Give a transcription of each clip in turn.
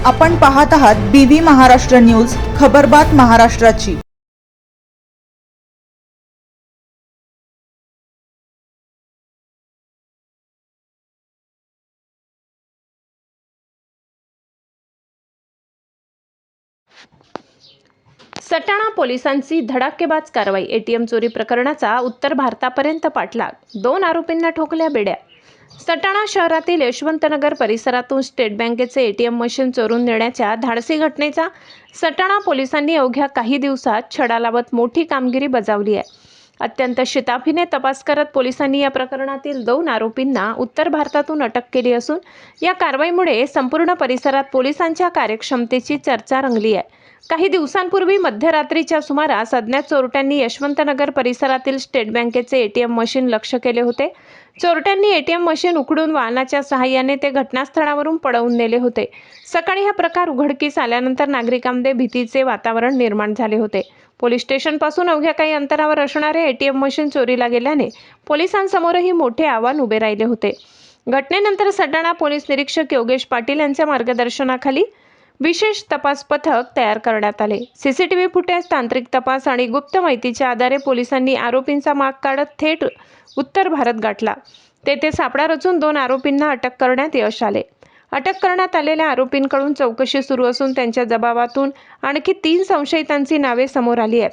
आपण पाहत आहात BV महाराष्ट्र न्यूज, खबरबात महाराष्ट्राची। सटाणा पोलिसांची धडाकेबाज कारवाई। एटीएम चोरी प्रकरणाचा उत्तर भारतापर्यंत पाठलाग। 2 आरोपींना ठोकल्या बेड्या। सटाणा शहरातील यशवंतनगर परिसरातून स्टेट बँकेचे एटीएम मशीन चोरून नेण्याच्या धाडसी घटनेचा सटाणा पोलिसांनी अवघ्या काही दिवसात छडा लावत मोठी कामगिरी बजावली आहे। अत्यंत शिताफीने तपास करत पोलिसांनी या प्रकरणातील 2 आरोपींना उत्तर भारतातून अटक केली असून या कारवाईमुळे संपूर्ण परिसरात पोलिसांच्या कार्यक्षमतेची चर्चा रंगली आहे। काही दिवसांपूर्वी मध्यरात्रीच्या सुमारास अज्ञात चोरट्यांनी यशवंतनगर परिसरातील स्टेट बँकेचे एटीएम मशीन लक्ष्य केले होते। चोरट्यांनी एटीएम मशीन उखडून वाहनाच्या सहाय्याने ते घटनास्थळावरून पळवून नेले होते। सकाळी हा प्रकार उघडकीस आल्यानंतर नागरिकांमध्ये भीतीचे वातावरण निर्माण झाले होते। पोलीस स्टेशनपासून अवघ्या काही अंतरावर असणारे एटीएम मशीन चोरीला गेल्याने पोलिसांसमोरही मोठे आव्हान उभे राहिले होते। घटनेनंतर सटाणा पोलीस निरीक्षक योगेश पाटील यांच्या मार्गदर्शनाखाली विशेष तपास पथक तयार करण्यात आले। सीसीटीव्ही फुटेज, तांत्रिक तपास आणि गुप्त माहितीच्या आधारे पोलिसांनी आरोपींचा माग काढत थेट उत्तर भारत गाठला। तेथे सापळा रचून 2 आरोपींना अटक करण्यात यश आले। अटक करण्यात आलेल्या आरोपींकडून चौकशी सुरू असून त्यांच्या जबाबातून आणखी 3 संशयितांची नावे समोर आली आहेत।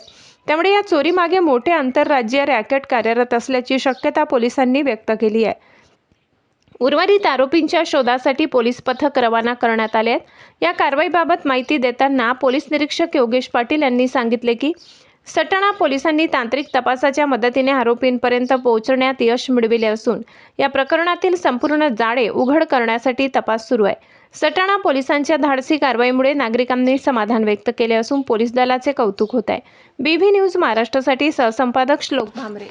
त्यामुळे या चोरीमागे मोठे आंतरराज्यीय रॅकेट कार्यरत असल्याची शक्यता पोलिसांनी व्यक्त केली आहे। उर्वरित आरोपींच्या शोधासाठी पोलीस पथक रवाना करण्यात आले आहेत। या कारवाईबाबत माहिती देताना पोलीस निरीक्षक योगेश पाटील यांनी सांगितले की सटाणा पोलिसांनी तांत्रिक तपासाच्या मदतीने आरोपींपर्यंत पोहोचण्यात यश मिळविले असून या प्रकरणातील संपूर्ण जाळे उघड करण्यासाठी तपास सुरू आहे। सटाणा पोलिसांच्या धाडसी कारवाईमुळे नागरिकांनी समाधान व्यक्त केले असून पोलीस दलाचे कौतुक होत आहे। BV न्यूज महाराष्ट्रासाठी सहसंपादक श्लोक भामरे।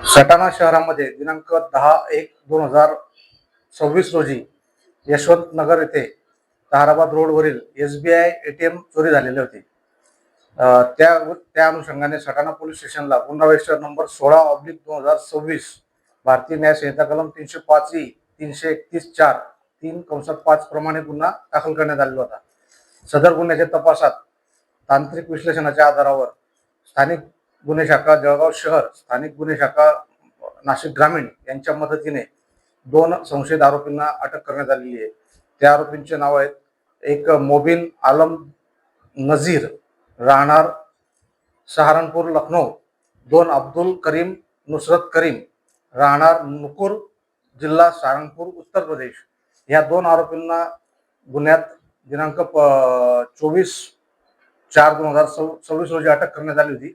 सटाणा शहरामध्ये दिनांक 10/1/2026 रोजी यशवंतनगर येथे ताराबाद रोडवरील SBI ATM चोरी झालेली होती। त्या अनुषंगाने सटाणा पोलीस स्टेशनला गुन्हा रजिस्टर नंबर 16/2026 भारतीय न्याय संहिता कलम 305E 331(4) 3(5) प्रमाणे गुन्हा दाखल करण्यात आलेला होता। सदर गुन्ह्याच्या तपासात तांत्रिक विश्लेषणाच्या आधारावर स्थानिक गुन्हे शाखा जळगाव शहर, स्थानिक गुन्हे शाखा नाशिक ग्रामीण यांच्या मदतीने 2 संशयित आरोपींना अटक करण्यात आलेली आहे। त्या आरोपींचे नाव आहेत, एक मोबिन आलम नजीर राहणार सहारनपूर लखनौ, 2 अब्दुल करीम नुसरत करीम राहणार नुकुर जिल्हा सहारनपूर उत्तर प्रदेश। या 2 आरोपींना गुन्ह्यात दिनांक 24/4/2026 रोजी अटक करण्यात आली होती।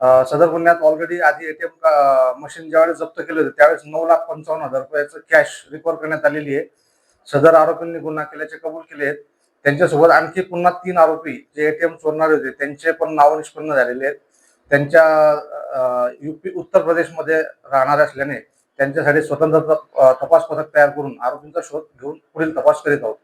सदर गुन्ह्यात ऑलरेडी आधी एटीएम मशीन ज्यावेळेस जप्त केले होते त्यावेळेस 9,55,000 रुपयाचं कॅश रिकव्हर करण्यात आलेली आहे। सदर आरोपींनी गुन्हा केल्याचे कबूल केले आहेत। त्यांच्यासोबत आणखी पुन्हा 3 आरोपी जे एटीएम चोरणारे होते त्यांचे पण नाव निष्पन्न झालेले आहेत। त्यांच्या UP उत्तर प्रदेशमध्ये राहणार असल्याने त्यांच्यासाठी स्वतंत्र तपास पथक तयार करून आरोपींचा शोध घेऊन पुढील तपास करीत आहोत।